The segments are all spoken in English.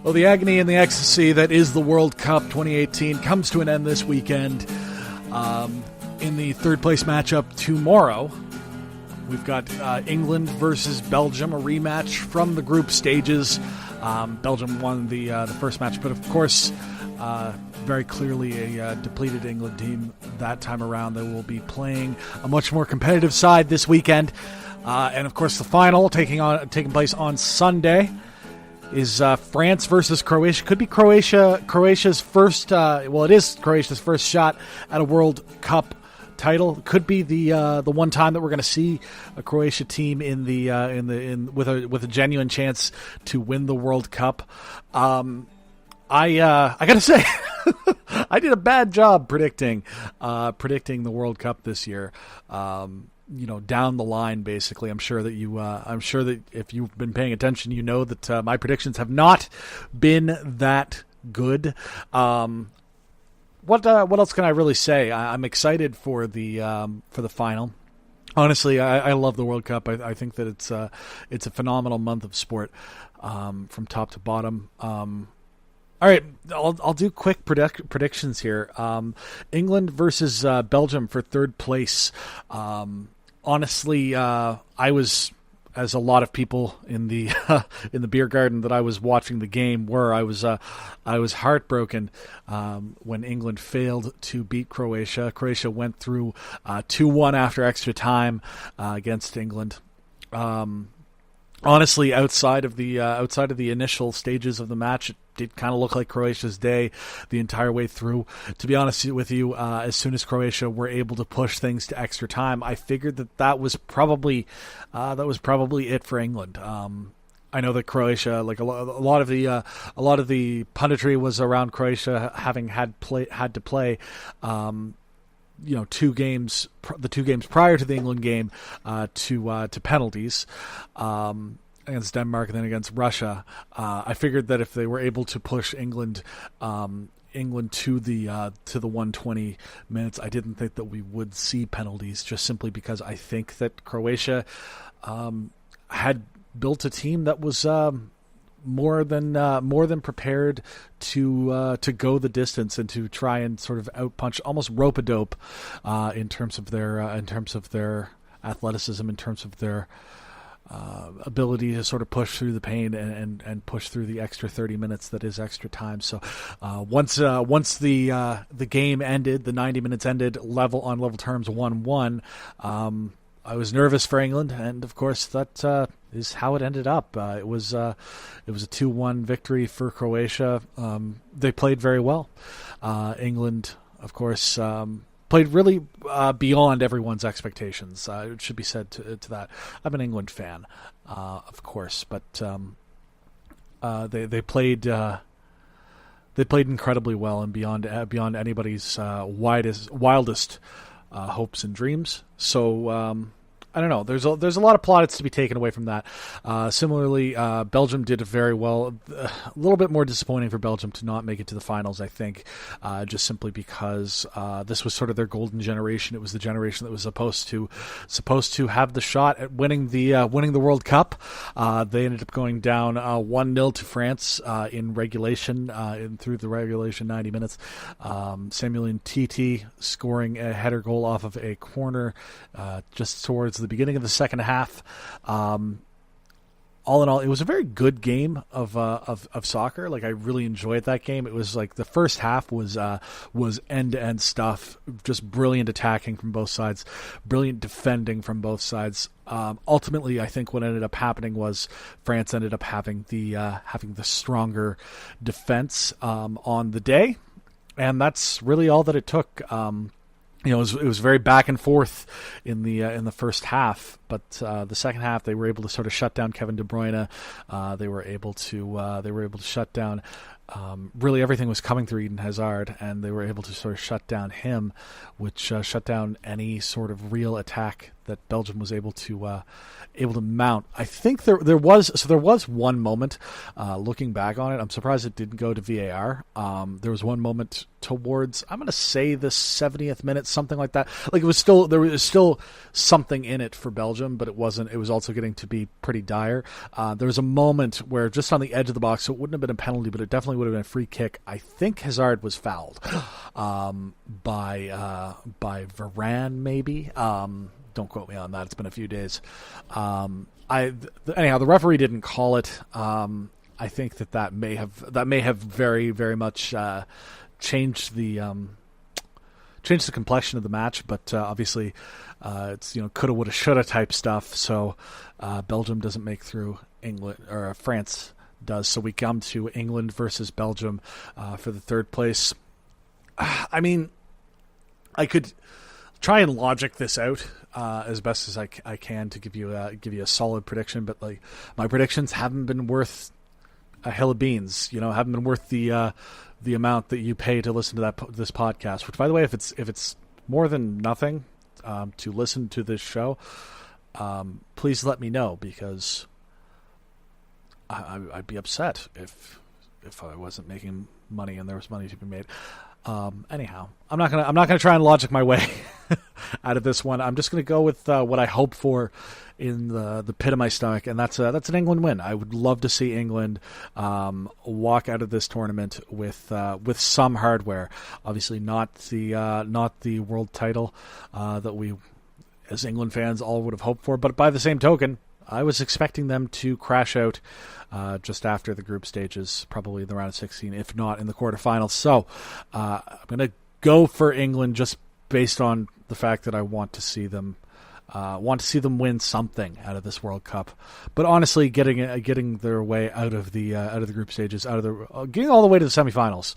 Well, the agony and the ecstasy that is the World Cup 2018 comes to an end this weekend. In the third place matchup tomorrow, we've got England versus Belgium, a rematch from the group stages. Belgium won the first match, but of course, very clearly a depleted England team that time around. They will be playing a much more competitive side this weekend. And of course, the final taking place on Sunday is France versus Croatia. Could be Croatia's first. It is Croatia's first shot at a World Cup title. Could be the one time that we're going to see a Croatia team with a genuine chance to win the World Cup. I got to say, I did a bad job predicting the World Cup this year. Down the line, basically. I'm sure that if you've been paying attention, you know that my predictions have not been that good. What else can I really say? I'm excited for the final. Honestly, I love the World Cup. I think that it's a phenomenal month of sport, from top to bottom. All right, I'll do quick predictions here. England versus Belgium for third place. Honestly, I was, as a lot of people in the in the beer garden that I was watching the game were, I was heartbroken when England failed to beat Croatia. Croatia went through 2-1 after extra time against England. Honestly, outside of the initial stages of the match, it did kind of look like Croatia's day the entire way through. To be honest with you, as soon as Croatia were able to push things to extra time, I figured that was probably it for England. I know that Croatia, like a lot of the punditry was around Croatia having had to play. The 2 games prior to the England game to penalties against Denmark and then against Russia. I figured that if they were able to push England to the 120 minutes, I didn't think that we would see penalties, just simply because I think that Croatia had built a team that was more than prepared to go the distance and to try and sort of outpunch, almost rope-a-dope, in terms of their athleticism, in terms of their ability to sort of push through the pain and push through the extra 30 minutes that is extra time. So once the game ended, the 90 minutes ended on level terms 1-1. I was nervous for England, and of course that is how it ended up. It was a 2-1 victory for Croatia. They played very well. England, of course, played really beyond everyone's expectations. It should be said to that. I'm an England fan, of course, but they played incredibly well and beyond anybody's wildest hopes and dreams. So I don't know. There's a lot of plaudits to be taken away from that. Similarly, Belgium did very well. A little bit more disappointing for Belgium to not make it to the finals, I think, just simply because this was sort of their golden generation. It was the generation that was supposed to have the shot at winning the World Cup. They ended up going down 1-0 to France in regulation, through the regulation 90 minutes. Samuel Umtiti scoring a header goal off of a corner just towards the beginning of the second half. All in all, it was a very good game of soccer. Like, I really enjoyed that game. It was like the first half was end-to-end stuff, just brilliant attacking from both sides, brilliant defending from both sides. Ultimately, I think what ended up happening was France ended up having the stronger defense on the day, and that's really all that it took. It was very back and forth in the first half, but the second half they were able to sort of shut down Kevin De Bruyne. They were able to shut down. Really, everything was coming through Eden Hazard, and they were able to sort of shut down him, which shut down any sort of real attack that Belgium was able to mount. I think there was one moment, looking back on it, I'm surprised it didn't go to VAR. There was one moment towards, I'm going to say, the 70th minute, something like that. Like, there was still something in it for Belgium, but it was also getting to be pretty dire. There was a moment where just on the edge of the box, so it wouldn't have been a penalty, but it definitely would have been a free kick. I think Hazard was fouled by Varane, maybe. Don't quote me on that. It's been a few days. Anyhow, the referee didn't call it. I think that may have very, very much changed the complexion of the match. But obviously, it's coulda, woulda, shoulda type stuff. So Belgium doesn't make through. England or France does. So we come to England versus Belgium for the third place. I mean, I could try and logic this out as best as I can to give you a solid prediction, but like, my predictions haven't been worth a hill of beans. Haven't been worth the amount that you pay to listen to this podcast. Which, by the way, if it's more than nothing to listen to this show, please let me know, because I'd be upset if I wasn't making money and there was money to be made. Anyhow, I'm not gonna try and logic my way out of this one. I'm just gonna go with what I hope for in the pit of my stomach, and that's an England win. I would love to see England walk out of this tournament with some hardware. Obviously, not the world title that we, as England fans, all would have hoped for. But by the same token, I was expecting them to crash out just after the group stages, probably in the round of 16, if not in the quarterfinals. So I'm going to go for England just based on the fact that I want to see them win something out of this World Cup. But honestly, getting their way out of the group stages, getting all the way to the semifinals,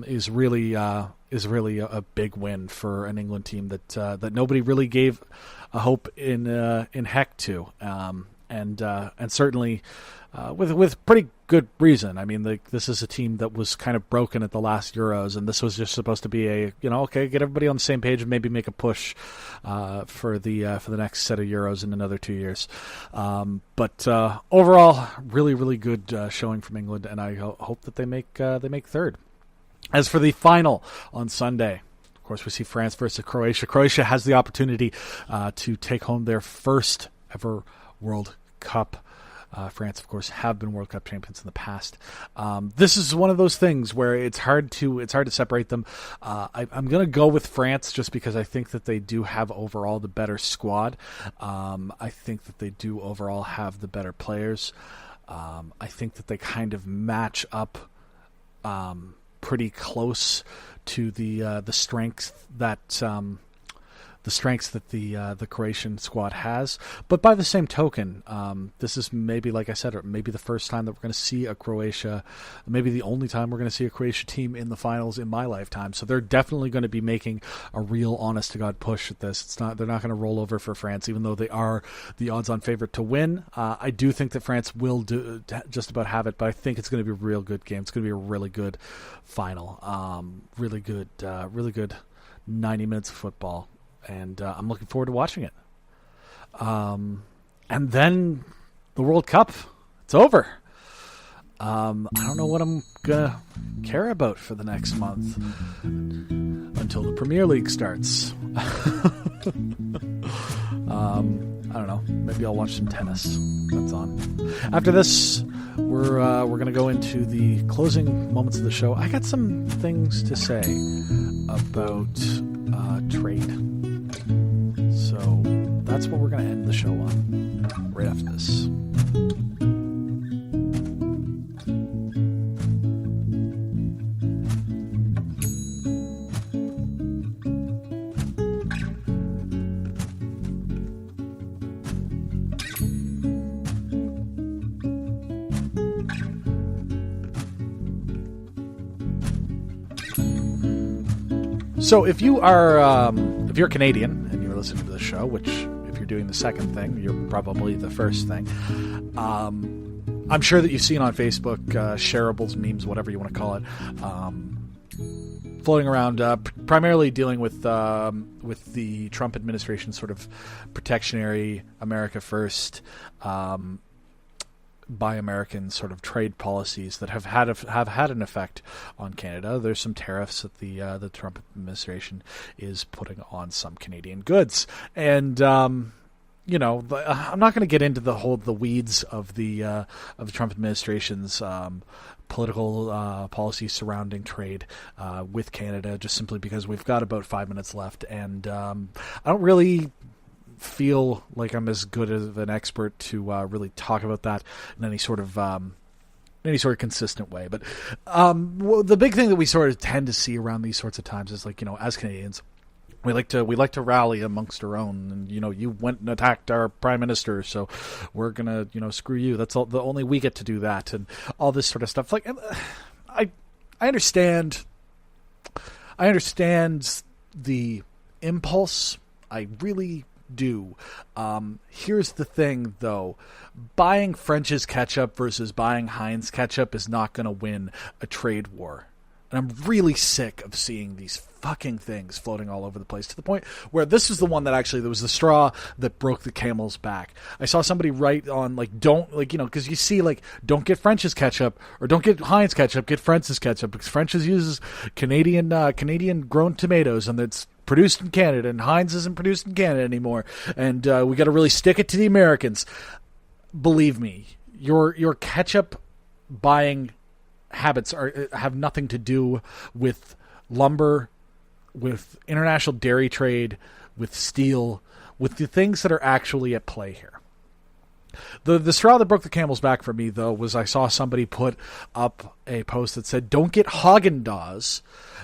is really a big win for an England team that nobody really gave a hope in heck to, and certainly with pretty good reason. I mean, this is a team that was kind of broken at the last Euros, and this was just supposed to be okay, get everybody on the same page and maybe make a push for the next set of Euros in another 2 years. But overall, really, really good showing from England, and I hope that they make third. As for the final on Sunday, of course, we see France versus Croatia. Croatia has the opportunity to take home their first ever World Cup. France, of course, have been World Cup champions in the past. This is one of those things where it's hard to separate them. I'm going to go with France just because I think that they do have overall the better squad. I think that they do overall have the better players. I think that they kind of match up pretty close to the strengths that the Croatian squad has. But by the same token, this is maybe, like I said, maybe the first time that we're going to see a Croatia, maybe the only time we're going to see a Croatia team in the finals in my lifetime. So they're definitely going to be making a real honest-to-God push at this. They're not going to roll over for France, even though they are the odds-on favorite to win. I do think that France will just about have it, but I think it's going to be a real good game. It's going to be a really good final. Really good 90 minutes of football. And I'm looking forward to watching it. And then the World Cup, it's over. I don't know what I'm going to care about for the next month until the Premier League starts. I don't know. Maybe I'll watch some tennis. That's on. After this, we're going to go into the closing moments of the show. I got some things to say about trade. So that's what we're going to end the show on right after this. So if you're Canadian and you're listening to the show, which if you're doing the second thing, you're probably the first thing. I'm sure that you've seen on Facebook, shareables, memes, whatever you want to call it, floating around, primarily dealing with the Trump administration sort of protectionary, America first, Buy American sort of trade policies that have had an effect on Canada. There's some tariffs that the Trump administration is putting on some Canadian goods, and I'm not going to get into the weeds of the Trump administration's political policies surrounding trade with Canada, just simply because we've got about 5 minutes left, and I don't really feel like I'm as good of an expert to really talk about that in any sort of consistent way. But the big thing that we sort of tend to see around these sorts of times is, like, as Canadians, we like to rally amongst our own, and you went and attacked our prime minister, so we're gonna screw you. That's the only we get to do that, and all this sort of stuff. Like, I understand the impulse. I really do. Here's the thing, though. Buying French's ketchup versus buying Heinz ketchup is not going to win a trade war. And I'm really sick of seeing these fucking things floating all over the place, to the point where this is the one that actually, there was the straw that broke the camel's back. I saw somebody write on, because you see, don't get French's ketchup, or don't get Heinz ketchup, get French's ketchup, because French's uses Canadian grown tomatoes, and it's produced in Canada, and Heinz isn't produced in Canada anymore, and we got to really stick it to the Americans. Believe me, your ketchup buying habits have nothing to do with lumber, with international dairy trade, with steel, with the things that are actually at play here. The straw that broke the camel's back for me, though, was I saw somebody put up a post that said, "Don't get Haagen-Dazs,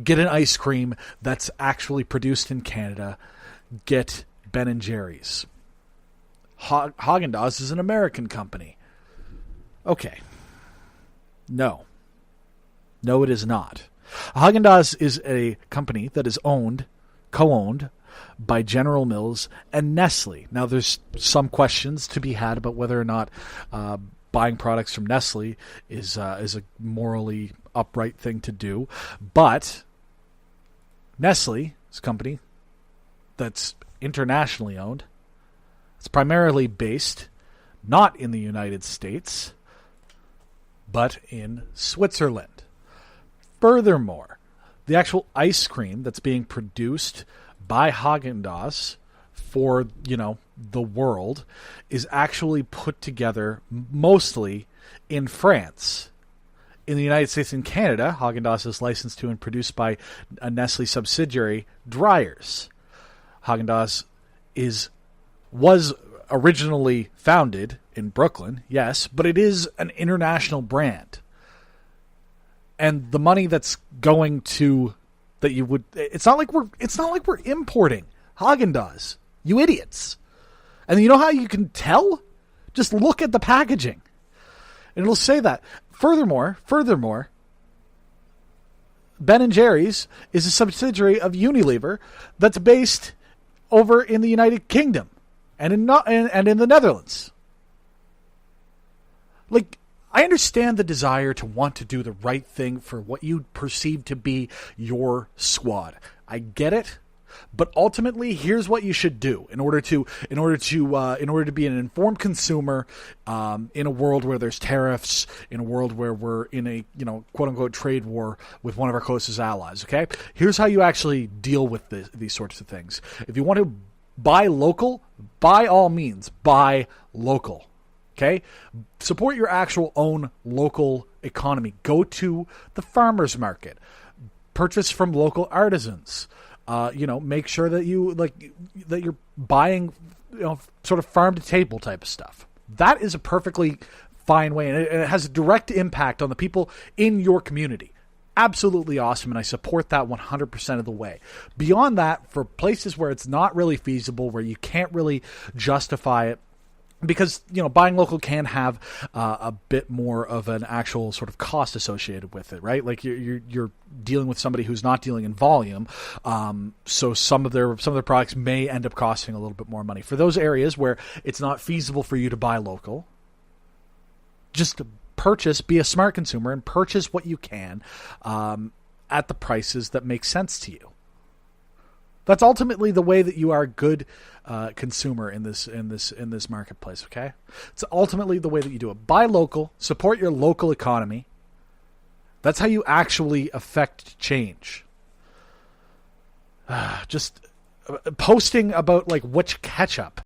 get an ice cream that's actually produced in Canada, get Ben & Jerry's." Haagen-Dazs is an American company. Okay. No, it is not. Haagen-Dazs is a company that is co-owned by General Mills and Nestle. Now, there's some questions to be had about whether or not buying products from Nestle is a morally upright thing to do. But Nestle is a company that's internationally owned. It's primarily based not in the United States, but in Switzerland. Furthermore, the actual ice cream that's being produced by Haagen-Dazs for, the world is actually put together mostly in France. In the United States and Canada, Haagen-Dazs is licensed to and produced by a Nestle subsidiary, Dreyer's. Haagen-Dazs was originally founded in Brooklyn, yes, but it is an international brand. And the money that's going to it's not like we're importing Haagen-Dazs, you idiots. And you know how you can tell? Just look at the packaging, and it'll say that. Furthermore, Ben & Jerry's is a subsidiary of Unilever that's based over in the United Kingdom and in the Netherlands. Like, I understand the desire to want to do the right thing for what you perceive to be your squad. I get it, but ultimately, here's what you should do in order to be an informed consumer in a world where there's tariffs, in a world where we're in a quote unquote trade war with one of our closest allies. Okay, here's how you actually deal with these sorts of things. If you want to buy local, by all means, buy local. Okay? Support your actual own local economy. Go to the farmer's market. Purchase from local artisans. Make sure that you're buying, sort of farm to table type of stuff. That is a perfectly fine way, and it has a direct impact on the people in your community. Absolutely awesome, and I support that 100% of the way. Beyond that, for places where it's not really feasible, where you can't really justify it, because buying local can have a bit more of an actual sort of cost associated with it, right? Like you're dealing with somebody who's not dealing in volume, so some of their products may end up costing a little bit more money. For those areas where it's not feasible for you to buy local, just purchase, be a smart consumer, and purchase what you can. at the prices that make sense to you. That's ultimately the way that you are a good consumer in this marketplace. Okay, it's ultimately the way that you do it. Buy local, support your local economy. That's how you actually affect change. Just posting about like which ketchup